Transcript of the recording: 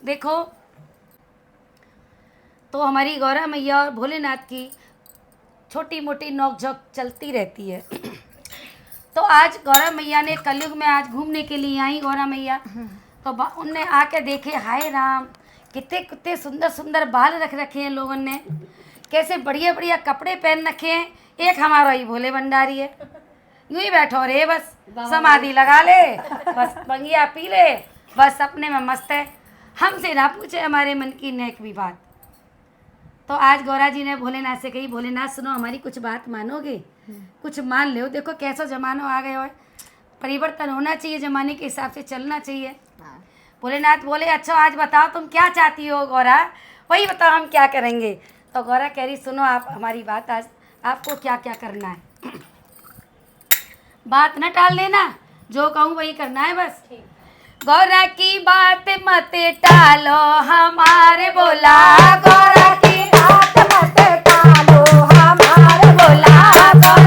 देखो, तो हमारी गौरा मैया और भोलेनाथ की छोटी मोटी नोकझोंक चलती रहती है। तो आज गौरा मैया ने कलयुग में आज घूमने के लिए आई गौरा मैया, तो उनने आके देखे, हाय राम, कितने कितने सुंदर सुंदर बाल रख रखे हैं लोगों ने, कैसे बढ़िया बढ़िया कपड़े पहन रखे हैं। एक हमारा ही भोले भंडारी है, यूं ही बैठो रे, बस समाधि लगा ले, बस बंगिया पी ले, बस अपने में मस्त है, हमसे ना पूछे हमारे मन की नेक भी बात। तो आज गौरा जी ने भोलेनाथ से कही, भोलेनाथ सुनो, हमारी कुछ बात मानोगे? कुछ मान लो, देखो कैसा जमाना आ गया है, परिवर्तन होना चाहिए, जमाने के हिसाब से चलना चाहिए। भोलेनाथ बोले, अच्छा आज बताओ तुम क्या चाहती हो गौरा, वही बताओ हम क्या करेंगे। तो गौरा कह रही, सुनो आप हमारी बात, आज आपको क्या क्या करना है, बात न टाल देना, जो कहूँ वही करना है बस। गौरा की बात मत टालो हमारे बोला, गौरा की बात मत टालो हमारे बोला,